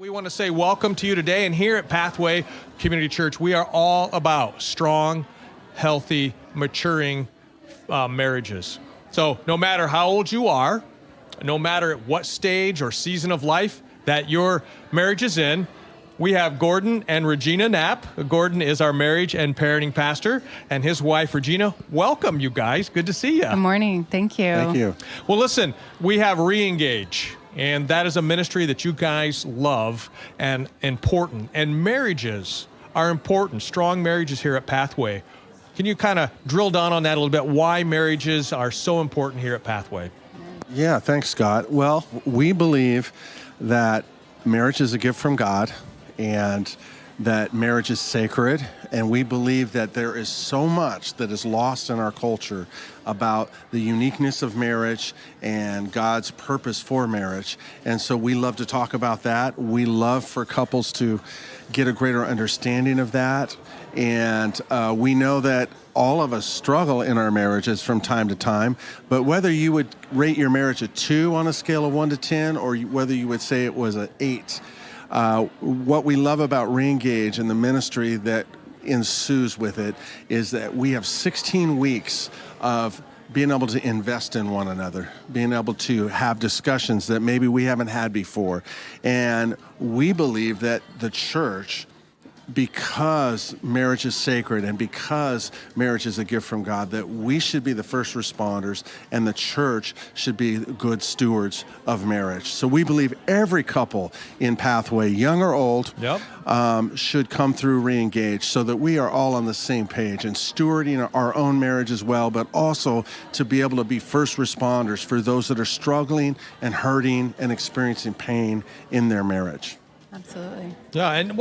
We want to say welcome to you today, and here at Pathway Community Church, we are all about strong, healthy, maturing marriages. So no matter how old you are, no matter what stage or season of life that your marriage is in, we have Gordon and Regina Knapp. Gordon is our marriage and parenting pastor, and his wife, Regina. Welcome, you guys. Good to see you. Good morning. Thank you. Thank you. Well, listen, we have Reengage, and that is a ministry that you guys love and important. And marriages are important, strong marriages here at Pathway. Can you kind of drill down on that a little bit, why marriages are so important here at Pathway? Yeah, thanks, Scott. Well, we believe that marriage is a gift from God and that marriage is sacred. And we believe that there is so much that is lost in our culture about the uniqueness of marriage and God's purpose for marriage. And so we love to talk about that. We love for couples to get a greater understanding of that. And we know that all of us struggle in our marriages from time to time, but whether you would rate your marriage a 2 on a scale of 1 to 10, or whether you would say it was an 8, what we love about Reengage and the ministry that ensues with it is that we have 16 weeks of being able to invest in one another, being able to have discussions that maybe we haven't had before. And we believe that the church, because marriage is sacred and because marriage is a gift from God, that we should be the first responders and the church should be good stewards of marriage. So we believe every couple in Pathway, young or old, should come through Reengage so that we are all on the same page and stewarding our own marriage as well, but also to be able to be first responders for those that are struggling and hurting and experiencing pain in their marriage. Absolutely. Yeah, and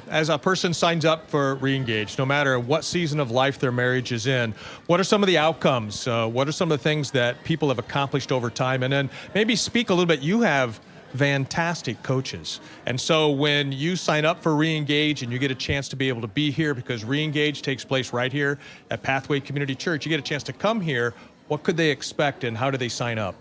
as a person signs up for Reengage, no matter what season of life their marriage is in, what are some of the outcomes? What are some of the things that people have accomplished over time? And then maybe speak a little bit. You have fantastic coaches. And so when you sign up for Reengage and you get a chance to be able to be here, because Reengage takes place right here at Pathway Community Church, you get a chance to come here. What could they expect and how do they sign up?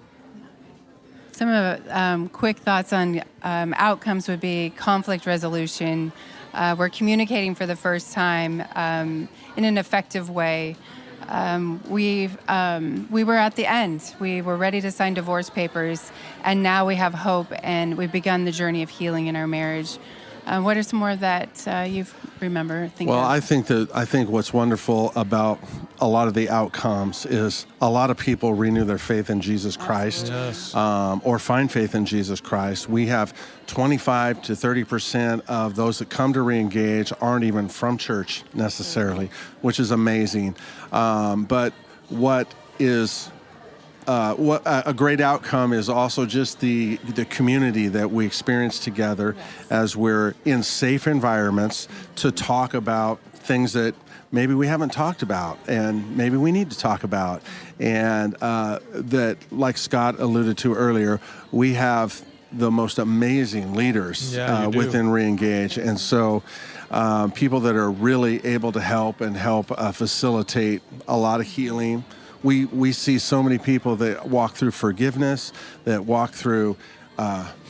Some of the quick thoughts on outcomes would be conflict resolution. We're communicating for the first time in an effective way. We were at the end. We were ready to sign divorce papers, and now we have hope, and we've begun the journey of healing in our marriage. What are some more that you remember thinking Well, of? I think what's wonderful about a lot of the outcomes is a lot of people renew their faith in Jesus Christ, or find faith in Jesus Christ. We have 25 to 30% of those that come to Reengage aren't even from church necessarily, which is amazing. But what a great outcome is also just the community that we experience together as we're in safe environments to talk about things that maybe we haven't talked about and maybe we need to talk about. And that, like Scott alluded to earlier, we have the most amazing leaders within Reengage. And so people that are really able to help facilitate a lot of healing. We see so many people that walk through forgiveness, that walk through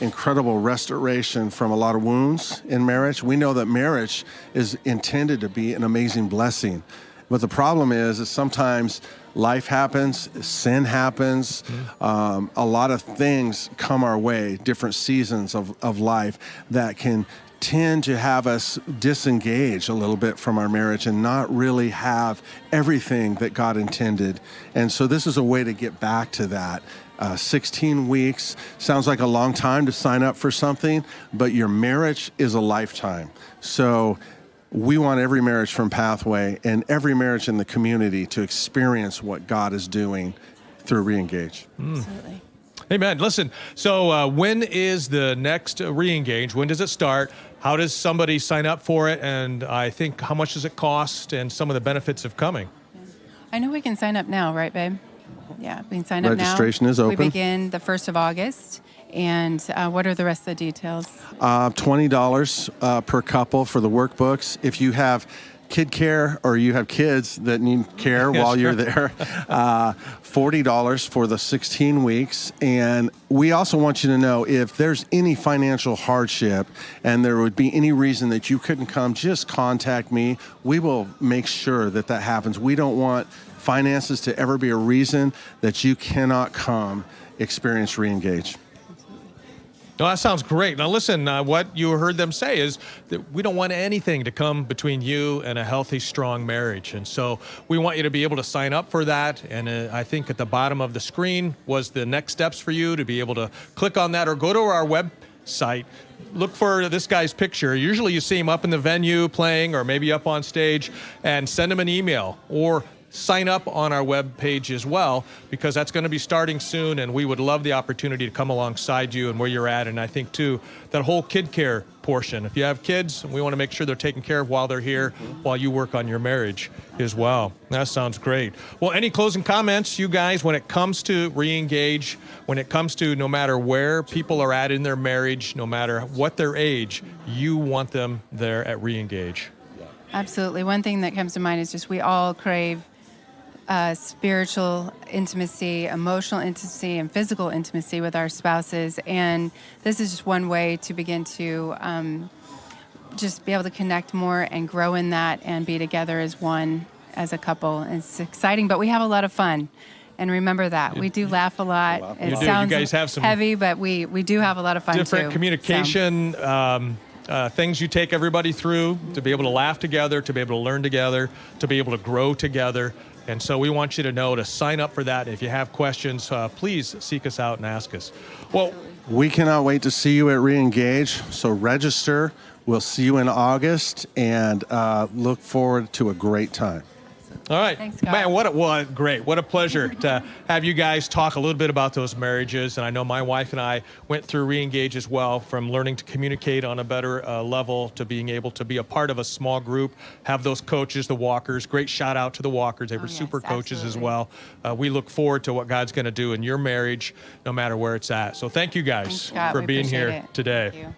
incredible restoration from a lot of wounds in marriage. We know that marriage is intended to be an amazing blessing. But the problem is sometimes life happens, sin happens, a lot of things come our way, different seasons of life that can tend to have us disengage a little bit from our marriage and not really have everything that God intended. And so this is a way to get back to that. 16 weeks sounds like a long time to sign up for something, but your marriage is a lifetime. So we want every marriage from Pathway and every marriage in the community to experience what God is doing through Reengage. Absolutely. Amen. Listen, so when is the next Reengage? When does it start? How does somebody sign up for it? And I think how much does it cost and some of the benefits of coming? I know we can sign up now, right, babe? Yeah, we can sign up now. Registration is open. We begin the 1st of August. And what are the rest of the details? $20 per couple for the workbooks. If you have kid care, or you have kids that need care while you're there, $40 for the 16 weeks. And we also want you to know, if there's any financial hardship and there would be any reason that you couldn't come, just contact me. We will make sure that that happens. We don't want finances to ever be a reason that you cannot come experience Reengage. No, that sounds great. Now, listen, what you heard them say is that we don't want anything to come between you and a healthy, strong marriage. And so we want you to be able to sign up for that. And I think at the bottom of the screen was the next steps for you to be able to click on that or go to our website. Look for this guy's picture. Usually you see him up in the venue playing or maybe up on stage, and send him an email or sign up on our web page as well, because that's going to be starting soon, and we would love the opportunity to come alongside you and where you're at. And I think too, that whole kid care portion, if you have kids, we want to make sure they're taken care of while they're here, while you work on your marriage as well. That sounds great. Well, any closing comments, you guys, when it comes to Reengage, when it comes to no matter where people are at in their marriage, no matter what their age, you want them there at Reengage? Absolutely. One thing that comes to mind is just we all crave spiritual intimacy, emotional intimacy, and physical intimacy with our spouses. And this is just one way to begin to just be able to connect more and grow in that and be together as one, as a couple. It's exciting, but we have a lot of fun. And remember that. We do laugh a lot. It sounds you guys have some heavy, but we do have a lot of fun different too. communication things you take everybody through to be able to laugh together, to be able to learn together, to be able to grow together. And so we want you to know to sign up for that. If you have questions, please seek us out and ask us. Well, we cannot wait to see you at Reengage. So register. We'll see you in August, and look forward to a great time. all right. Thanks, Scott. Man, what great. What a pleasure to have you guys talk a little bit about those marriages. And I know my wife and I went through Reengage as well, from learning to communicate on a better level to being able to be a part of a small group, have those coaches, the walkers. Great shout out to the walkers. They were super coaches as well. We look forward to what God's going to do in your marriage, no matter where it's at. So thank you guys Thanks, Scott. for We being appreciate here it. today. Thank you.